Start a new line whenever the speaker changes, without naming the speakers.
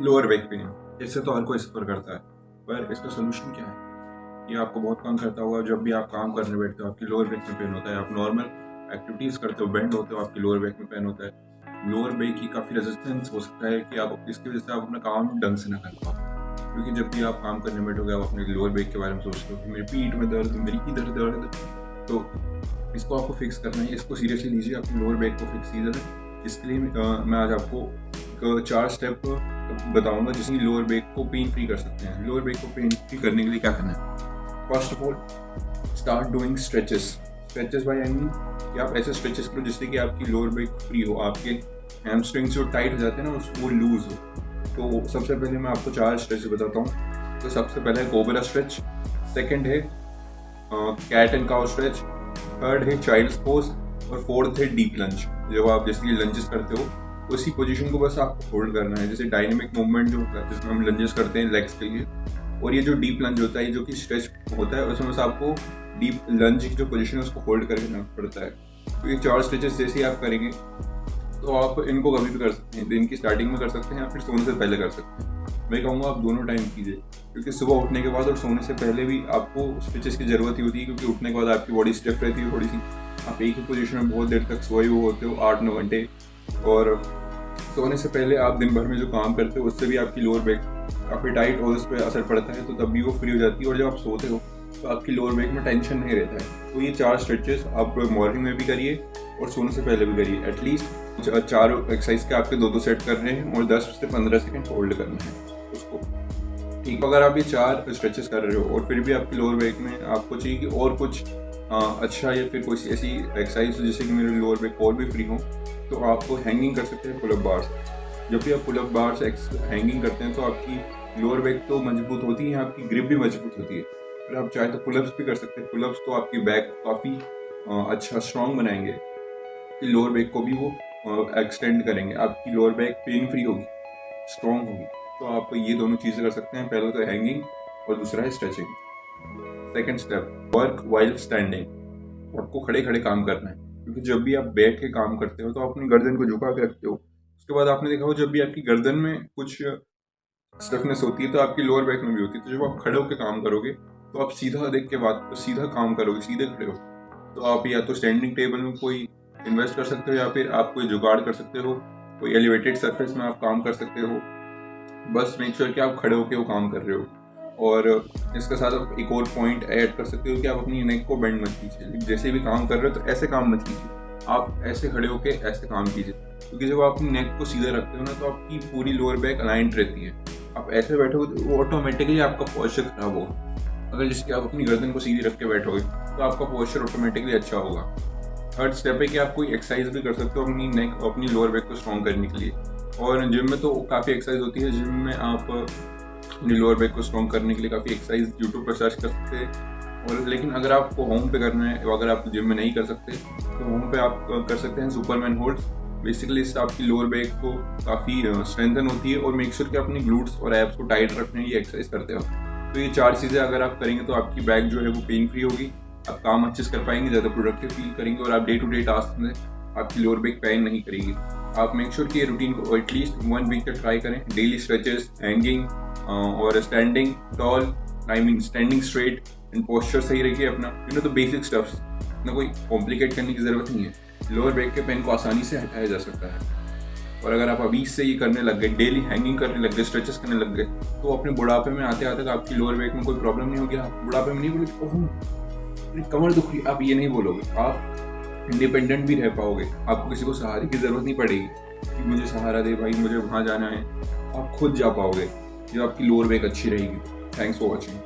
Lower back pain, इससे तो हर कोई सफ़र करता है, पर इसका सोल्यूशन क्या है? ये आपको बहुत कम करता होगा। जब भी आप काम करने बैठते हो आपकी लोअर बैक में पेन होता है, आप नॉर्मल एक्टिविटीज़ करते हो, बेंड होते हो, आपकी लोअर बैक में पेन होता है। लोअर बैक की काफ़ी रेजिस्टेंस हो सकता है कि आप इसकी वजह से आप अपना काम ढंग से ना कर पाओ, क्योंकि जब भी आप काम करने बैठोगे आप अपने लोअर बैक के बारे में सोचते हो कि मेरी पीठ में दर्द, मेरी इधर दर्द। तो इसको आपको फिक्स करना है, इसको सीरियसली लीजिए, अपनी लोअर बैक को फिक्स कीजिए। इसके लिए मैं आज आपको 4 स्टेप बताऊंगा जिसमें लोअर बैक को पेन फ्री कर सकते हैं। लोअर बैक को पेन फ्री करने के लिए क्या करना है? First of all, start doing stretches. Stretches by I mean कि आप ऐसे स्ट्रेचेस करो जिससे कि आपकी लोअर बैक फ्री हो, आपके हैमस्ट्रिंग्स जो टाइट हो जाते हैं ना वो लूज हो। तो सबसे पहले मैं आपको 4 स्ट्रेचेस बताता हूँ। तो सबसे पहले है कोबरा स्ट्रेच, सेकंड है cat and cow stretch, third है चाइल्ड्स पोज और फोर्थ है डीप लंज। जब आप जैसे कि लंजेस करते हो उसी पोजीशन को बस आपको होल्ड करना है, जैसे डायनेमिक मूवमेंट जो होता है जिसमें हम लंजेस करते हैं लेग्स के लिए। और ये जो डीप लंज होता है, जो कि स्ट्रेच होता है, उसमें बस आपको डीप लंज की जो पोजीशन है उसको होल्ड करके रखना पड़ता है। तो ये 4 स्ट्रेचेस जैसे ही आप करेंगे तो आप इनको कभी भी कर सकते हैं, दिन की स्टार्टिंग में कर सकते हैं या फिर सोने से पहले कर सकते हैं। मैं कहूँगा आप दोनों टाइम कीजिए, क्योंकि सुबह उठने के बाद और सोने से पहले भी आपको स्ट्रेचेस की ज़रूरत ही होती है, क्योंकि उठने के बाद आपकी बॉडी स्टिफ रहती है थोड़ी सी। आप एक ही पोजीशन में बहुत देर तक सोए हुए होते हो, 8-9 घंटे, और सोने से पहले आप दिन भर में जो काम करते हो उससे भी आपकी लोअर बैक काफ़ी टाइट और उस पर असर पड़ता है, तो तब भी वो फ्री हो जाती है। और जब आप सोते हो तो आपकी लोअर बैक में टेंशन नहीं रहता है। तो ये 4 स्ट्रेचेस आप मॉर्निंग में भी करिए और सोने से पहले भी करिए। एटलीस्ट 4 एक्सरसाइज के आपके 2-2 सेट करने हैं और 10 से 15 सेकेंड होल्ड करना है उसको। ठीक, अगर आप ये 4 स्ट्रेचेस कर रहे हो और फिर भी आपकी लोअर बैक में आपको चाहिए कि और कुछ अच्छा या फिर कोई ऐसी एक्सरसाइज जिससे कि मेरे लोअर बैक और भी फ्री हो, तो आप हैंगिंग कर सकते हैं पुलअप बार्स। जब भी आप पुलअप बार्स हैंगिंग करते हैं तो आपकी लोअर बैक तो मजबूत होती है, आपकी ग्रिप भी मजबूत होती है। फिर आप चाहे तो पुलअप्स भी कर सकते हैं। पुलअप्स तो आपकी बैक काफ़ी अच्छा स्ट्रॉन्ग बनाएंगे, कि लोअर बैक को भी वो एक्सटेंड करेंगे, आपकी लोअर बैक पेन फ्री होगी, स्ट्रॉन्ग होगी। तो आप ये दोनों चीज़ें कर सकते हैं, पहला तो हैंगिंग और दूसरा है stretching. Second step, work while standing. आपको खड़े खड़े काम करना है, क्योंकि जब भी आप बैठ के काम करते हो तो आप अपनी गर्दन को झुका के रखते हो। उसके बाद आपने देखा हो जब भी आपकी गर्दन में कुछ स्टिफनेस होती है तो आपकी लोअर बैक में भी होती है। तो जब आप खड़े होकर काम करोगे तो आप सीधा देख के बात सीधा काम करोगे, सीधे खड़े हो। तो आप या तो स्टैंडिंग टेबल में कोई इन्वेस्ट कर सकते हो या फिर आप कोई जुगाड़ कर सकते हो, कोई एलिवेटेड सरफेस में आप काम कर सकते हो। बस मेक श्योर कि आप खड़े होकर वो काम कर रहे हो। और इसके साथ आप एक और पॉइंट ऐड कर सकते हो कि आप अपनी नेक को बेंड मत कीजिए। जैसे भी काम कर रहे हो तो ऐसे काम मत कीजिए, आप ऐसे खड़े होकर ऐसे काम कीजिए, क्योंकि जब आप अपनी नेक को सीधा रखते हो ना तो आपकी पूरी लोअर बैक अलाइंड रहती है। आप ऐसे बैठोगे तो वो ऑटोमेटिकली आपका पोस्चर खराब होगा। अगर जिसकी आप अपनी गर्दन को सीधी रख के बैठोगे तो आपका पोस्चर ऑटोमेटिकली अच्छा होगा। थर्ड स्टेप है कि आप कोई एक्सरसाइज भी कर सकते हो अपनी नेक, अपनी लोअर बैक को स्ट्रॉन्ग करने के लिए। और जिम में तो काफ़ी एक्सरसाइज होती है, जिम में आप अपनी लोअर बैक को स्ट्रॉन्ग करने के लिए काफ़ी एक्सरसाइज यूट्यूब पर सर्च कर सकते हैं। और लेकिन अगर आपको होम पे करना है, अगर आप जिम में नहीं कर सकते तो होम पे आप कर सकते हैं सुपरमैन होल्ड्स। बेसिकली इससे आपकी लोअर बैक को काफ़ी स्ट्रेंथन होती है और मेक श्योर कि अपनी ग्लूट्स और एब्स को टाइट रखने ये एक्सरसाइज करते हो। तो ये 4 चीज़ें अगर आप करेंगे तो आपकी बैक जो है वो पेन फ्री होगी, आप काम अच्छे से कर पाएंगे, ज़्यादा प्रोडक्टिव फील करेंगे और आप डे टू डे टास्क में आपकी लोअर बैक पेन नहीं करेगी। आप मेक श्योर कि ये रूटीन को एटलीस्ट 1 वीक तक ट्राई करें। डेली स्ट्रेचेस, हैंगिंग और standing tall, I mean standing straight and posture सही रखिए अपना। द बेसिक स्टफ्स, ना कोई कॉम्प्लिकेट करने की ज़रूरत नहीं है। लोअर बैक के पेन को आसानी से हटाया जा सकता है। और अगर आप अभी से ये करने लग गए, डेली हैंगिंग करने लग गए, स्ट्रेचेस करने लग गए, तो अपने बुढ़ापे में आते आते आपकी लोअर बैक में कोई प्रॉब्लम नहीं होगी। आप बुढ़ापे में नहीं बोलोगे ओह कमर दुख रही, आप ये नहीं बोलोगे। आप इंडिपेंडेंट भी रह पाओगे, आपको किसी को सहारे की ज़रूरत नहीं पड़ेगी कि मुझे सहारा दे भाई, मुझे वहाँ जाना है। आप खुद जा पाओगे जब आपकी लोअर बैक अच्छी रहेगी। Thanks for watching.